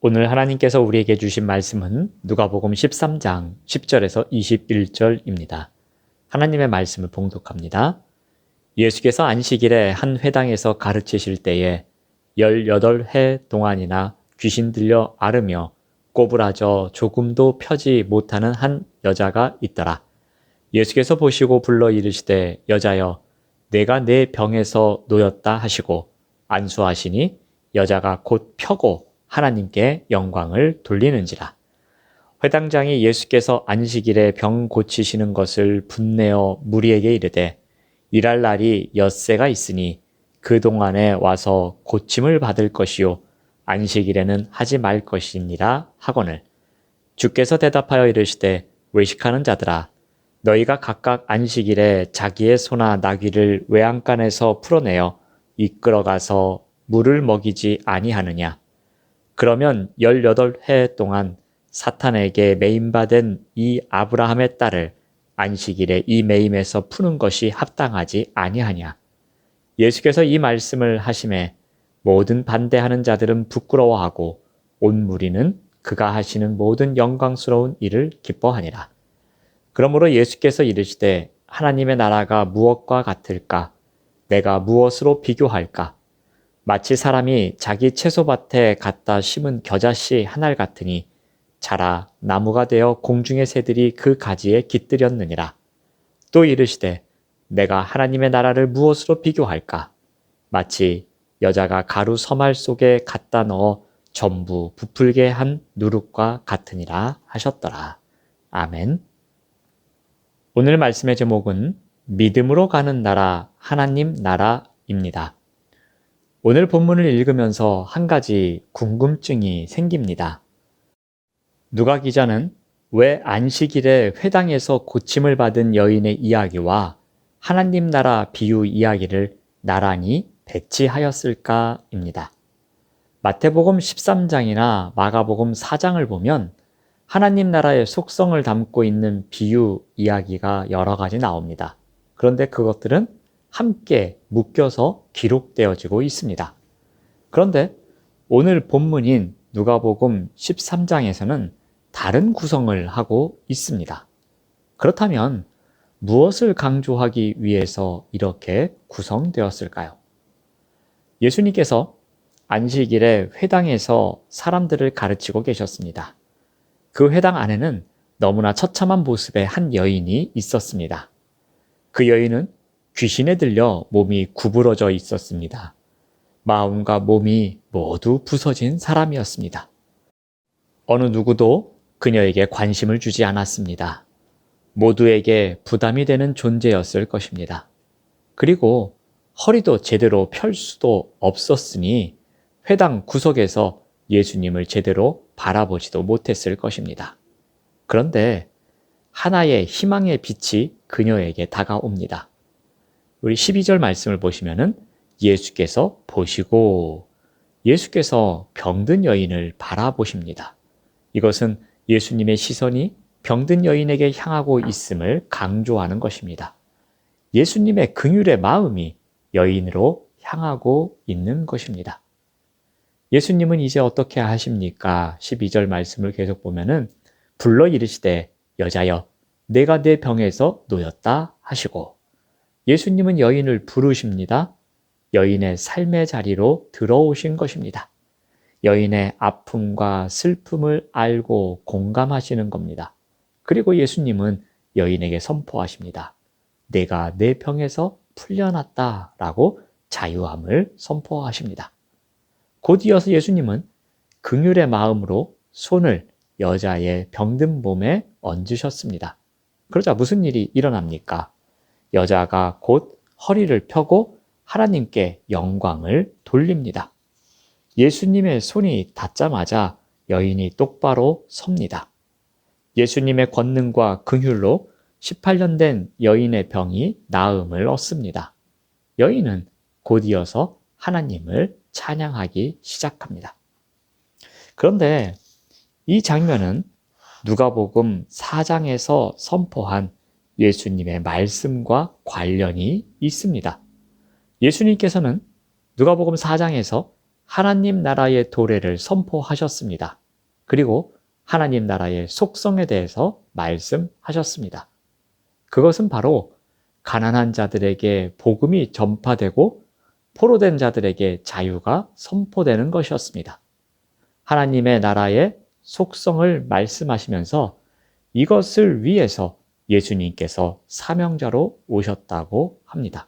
오늘 하나님께서 우리에게 주신 말씀은 누가복음 13장 10절에서 21절입니다. 하나님의 말씀을 봉독합니다. 예수께서 안식일에 한 회당에서 가르치실 때에 18해 동안이나 귀신 들려 앓으며 꼬부라져 조금도 펴지 못하는 한 여자가 있더라. 예수께서 보시고 불러 이르시되 여자여 내가 내 병에서 놓였다 하시고 안수하시니 여자가 곧 펴고 하나님께 영광을 돌리는지라. 회당장이 예수께서 안식일에 병 고치시는 것을 분내어 무리에게 이르되 일할 날이 엿새가 있으니 그 동안에 와서 고침을 받을 것이요 안식일에는 하지 말 것이니라 하거늘. 주께서 대답하여 이르시되 외식하는 자들아 너희가 각각 안식일에 자기의 소나 나귀를 외양간에서 풀어내어 이끌어가서 물을 먹이지 아니하느냐. 그러면 18해 동안 사탄에게 매임받은 이 아브라함의 딸을 안식일에 이 매임에서 푸는 것이 합당하지 아니하냐. 예수께서 이 말씀을 하심에 모든 반대하는 자들은 부끄러워하고 온 무리는 그가 하시는 모든 영광스러운 일을 기뻐하니라. 그러므로 예수께서 이르시되 하나님의 나라가 무엇과 같을까? 내가 무엇으로 비교할까? 마치 사람이 자기 채소밭에 갖다 심은 겨자씨 한 알 같으니 자라 나무가 되어 공중의 새들이 그 가지에 깃들였느니라. 또 이르시되 내가 하나님의 나라를 무엇으로 비교할까? 마치 여자가 가루 서말 속에 갖다 넣어 전부 부풀게 한 누룩과 같으니라 하셨더라. 아멘. 오늘 말씀의 제목은 믿음으로 가는 나라, 하나님 나라입니다. 오늘 본문을 읽으면서 한 가지 궁금증이 생깁니다. 누가 기자는 왜 안식일에 회당에서 고침을 받은 여인의 이야기와 하나님 나라 비유 이야기를 나란히 배치하였을까입니다. 마태복음 13장이나 마가복음 4장을 보면 하나님 나라의 속성을 담고 있는 비유 이야기가 여러 가지 나옵니다. 그런데 그것들은 함께 묶여서 기록되어지고 있습니다. 그런데 오늘 본문인 누가복음 13장에서는 다른 구성을 하고 있습니다. 그렇다면 무엇을 강조하기 위해서 이렇게 구성되었을까요? 예수님께서 안식일에 회당에서 사람들을 가르치고 계셨습니다. 그 회당 안에는 너무나 처참한 모습의 한 여인이 있었습니다. 그 여인은 귀신에 들려 몸이 구부러져 있었습니다. 마음과 몸이 모두 부서진 사람이었습니다. 어느 누구도 그녀에게 관심을 주지 않았습니다. 모두에게 부담이 되는 존재였을 것입니다. 그리고 허리도 제대로 펼 수도 없었으니 회당 구석에서 예수님을 제대로 바라보지도 못했을 것입니다. 그런데 하나의 희망의 빛이 그녀에게 다가옵니다. 우리 12절 말씀을 보시면은 예수께서 보시고 예수께서 병든 여인을 바라보십니다. 이것은 예수님의 시선이 병든 여인에게 향하고 있음을 강조하는 것입니다. 예수님의 긍휼의 마음이 여인으로 향하고 있는 것입니다. 예수님은 이제 어떻게 하십니까? 12절 말씀을 계속 보면은 불러 이르시되 여자여 내가 내 병에서 놓였다 하시고 예수님은 여인을 부르십니다. 여인의 삶의 자리로 들어오신 것입니다. 여인의 아픔과 슬픔을 알고 공감하시는 겁니다. 그리고 예수님은 여인에게 선포하십니다. 내가 내 병에서 풀려났다 라고 자유함을 선포하십니다. 곧 이어서 예수님은 긍휼의 마음으로 손을 여자의 병든 몸에 얹으셨습니다. 그러자 무슨 일이 일어납니까? 여자가 곧 허리를 펴고 하나님께 영광을 돌립니다. 예수님의 손이 닿자마자 여인이 똑바로 섭니다. 예수님의 권능과 긍휼로 18년 된 여인의 병이 나음을 얻습니다. 여인은 곧 이어서 하나님을 찬양하기 시작합니다. 그런데 이 장면은 누가복음 4장에서 선포한 예수님의 말씀과 관련이 있습니다. 예수님께서는 누가복음 4장에서 하나님 나라의 도래를 선포하셨습니다. 그리고 하나님 나라의 속성에 대해서 말씀하셨습니다. 그것은 바로 가난한 자들에게 복음이 전파되고 포로된 자들에게 자유가 선포되는 것이었습니다. 하나님의 나라의 속성을 말씀하시면서 이것을 위해서 예수님께서 사명자로 오셨다고 합니다.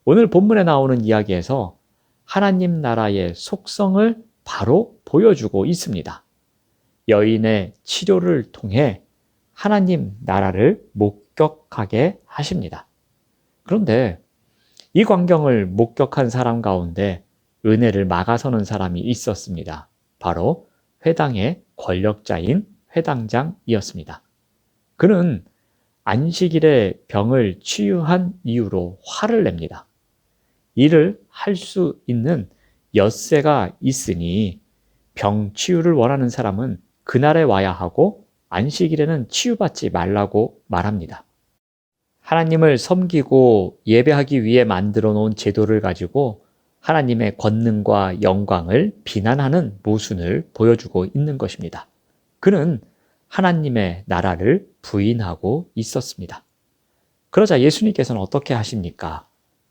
오늘 본문에 나오는 이야기에서 하나님 나라의 속성을 바로 보여주고 있습니다. 여인의 치료를 통해 하나님 나라를 목격하게 하십니다. 그런데 이 광경을 목격한 사람 가운데 은혜를 막아서는 사람이 있었습니다. 바로 회당의 권력자인 회당장이었습니다. 그는 안식일에 병을 치유한 이유로 화를 냅니다. 이를 할 수 있는 엿새가 있으니 병 치유를 원하는 사람은 그날에 와야 하고 안식일에는 치유받지 말라고 말합니다. 하나님을 섬기고 예배하기 위해 만들어 놓은 제도를 가지고 하나님의 권능과 영광을 비난하는 모순을 보여주고 있는 것입니다. 그는 하나님의 나라를 부인하고 있었습니다. 그러자 예수님께서는 어떻게 하십니까?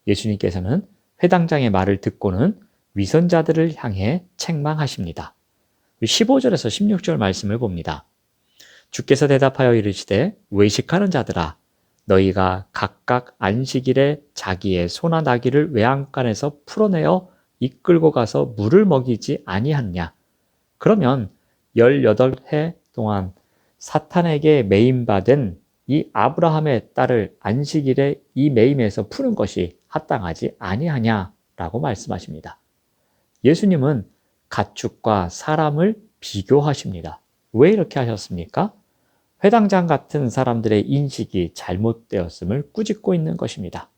예수님께서는 회당장의 말을 듣고는 위선자들을 향해 책망하십니다. 15절에서 16절 말씀을 봅니다. 주께서 대답하여 이르시되 외식하는 자들아 너희가 각각 안식일에 자기의 소나 나귀를 외양간에서 풀어내어 이끌고 가서 물을 먹이지 아니하느냐? 그러면 18해 동안 사탄에게 매임받은 이 아브라함의 딸을 안식일에 이 매임에서 푸는 것이 합당하지 아니하냐라고 말씀하십니다. 예수님은 가축과 사람을 비교하십니다. 왜 이렇게 하셨습니까? 회당장 같은 사람들의 인식이 잘못되었음을 꾸짖고 있는 것입니다.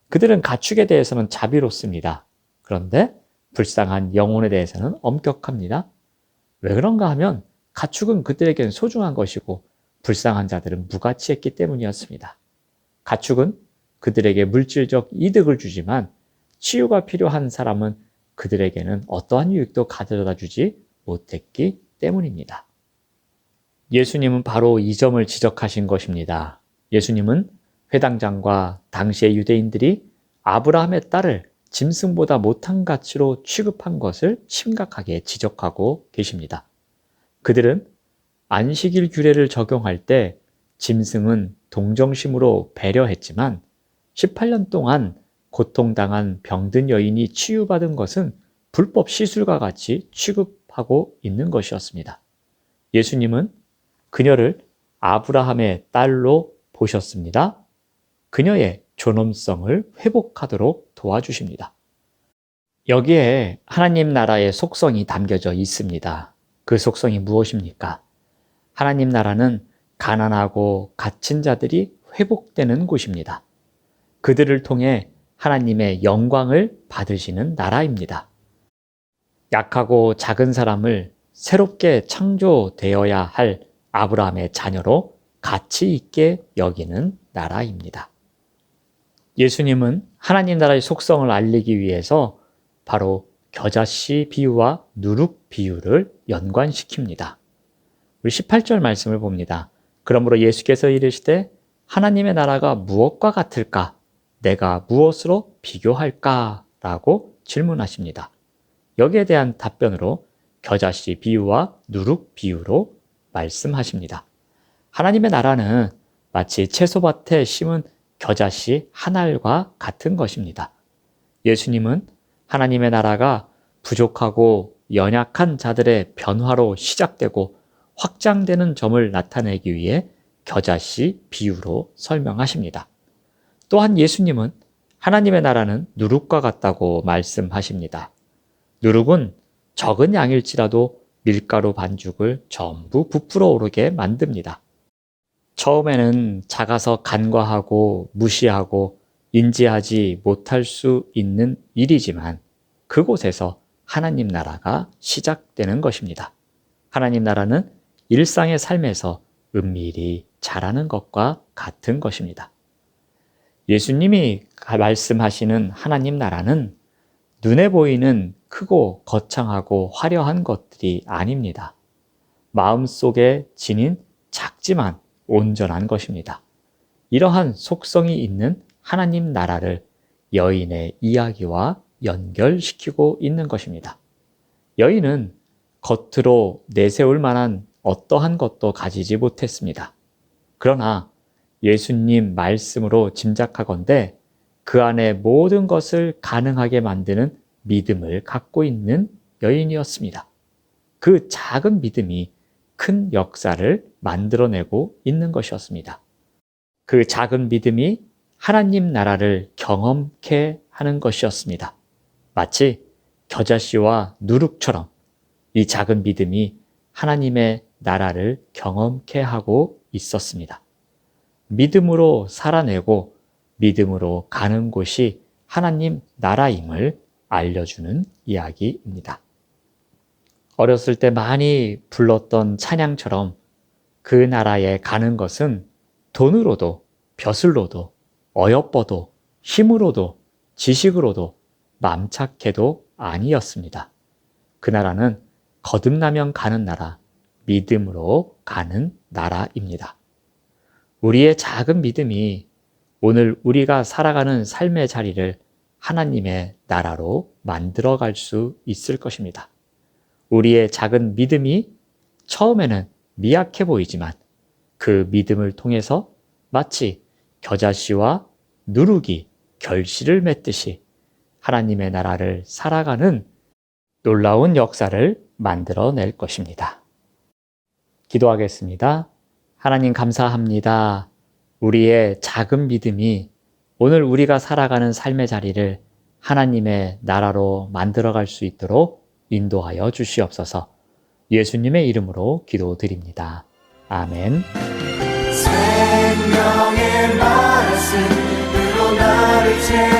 그들은 가축에 대해서는 자비롭습니다. 그런데 불쌍한 영혼에 대해서는 엄격합니다. 왜 그런가 하면 가축은 그들에겐 소중한 것이고 불쌍한 자들은 무가치했기 때문이었습니다. 가축은 그들에게 물질적 이득을 주지만 치유가 필요한 사람은 그들에게는 어떠한 유익도 가져다 주지 못했기 때문입니다. 예수님은 바로 이 점을 지적하신 것입니다. 예수님은 회당장과 당시의 유대인들이 아브라함의 딸을 짐승보다 못한 가치로 취급한 것을 심각하게 지적하고 계십니다. 그들은 안식일 규례를 적용할 때 짐승은 동정심으로 배려했지만 18년 동안 고통당한 병든 여인이 치유받은 것은 불법 시술과 같이 취급하고 있는 것이었습니다. 예수님은 그녀를 아브라함의 딸로 보셨습니다. 그녀의 존엄성을 회복하도록 도와주십니다. 여기에 하나님 나라의 속성이 담겨져 있습니다. 그 속성이 무엇입니까? 하나님 나라는 가난하고 갇힌 자들이 회복되는 곳입니다. 그들을 통해 하나님의 영광을 받으시는 나라입니다. 약하고 작은 사람을 새롭게 창조되어야 할 아브라함의 자녀로 가치 있게 여기는 나라입니다. 예수님은 하나님 나라의 속성을 알리기 위해서 바로 겨자씨 비유와 누룩 비유를 연관시킵니다. 우리 18절 말씀을 봅니다. 그러므로 예수께서 이르시되 하나님의 나라가 무엇과 같을까? 내가 무엇으로 비교할까? 라고 질문하십니다. 여기에 대한 답변으로 겨자씨 비유와 누룩 비유로 말씀하십니다. 하나님의 나라는 마치 채소밭에 심은 겨자씨 한 알과 같은 것입니다. 예수님은 하나님의 나라가 부족하고 연약한 자들의 변화로 시작되고 확장되는 점을 나타내기 위해 겨자씨 비유로 설명하십니다. 또한 예수님은 하나님의 나라는 누룩과 같다고 말씀하십니다. 누룩은 적은 양일지라도 밀가루 반죽을 전부 부풀어 오르게 만듭니다. 처음에는 작아서 간과하고 무시하고 인지하지 못할 수 있는 일이지만 그곳에서 하나님 나라가 시작되는 것입니다. 하나님 나라는 일상의 삶에서 은밀히 자라는 것과 같은 것입니다. 예수님이 말씀하시는 하나님 나라는 눈에 보이는 크고 거창하고 화려한 것들이 아닙니다. 마음속에 지닌 작지만 온전한 것입니다. 이러한 속성이 있는 하나님 나라를 여인의 이야기와 연결시키고 있는 것입니다. 여인은 겉으로 내세울 만한 어떠한 것도 가지지 못했습니다. 그러나 예수님 말씀으로 짐작하건대 그 안에 모든 것을 가능하게 만드는 믿음을 갖고 있는 여인이었습니다. 그 작은 믿음이 큰 역사를 만들어내고 있는 것이었습니다. 그 작은 믿음이 하나님 나라를 경험케 하는 것이었습니다. 마치 겨자씨와 누룩처럼 이 작은 믿음이 하나님의 나라를 경험케 하고 있었습니다. 믿음으로 살아내고 믿음으로 가는 곳이 하나님 나라임을 알려주는 이야기입니다. 어렸을 때 많이 불렀던 찬양처럼 그 나라에 가는 것은 돈으로도 벼슬로도 어여뻐도 힘으로도 지식으로도 맘착해도 아니었습니다. 그 나라는 거듭나면 가는 나라, 믿음으로 가는 나라입니다. 우리의 작은 믿음이 오늘 우리가 살아가는 삶의 자리를 하나님의 나라로 만들어갈 수 있을 것입니다. 우리의 작은 믿음이 처음에는 미약해 보이지만 그 믿음을 통해서 마치 겨자씨와 누룩이 결실을 맺듯이 하나님의 나라를 살아가는 놀라운 역사를 만들어낼 것입니다. 기도하겠습니다. 하나님 감사합니다. 우리의 작은 믿음이 오늘 우리가 살아가는 삶의 자리를 하나님의 나라로 만들어갈 수 있도록 인도하여 주시옵소서. 예수님의 이름으로 기도드립니다. 아멘. 생명의 말씀으로 나를 채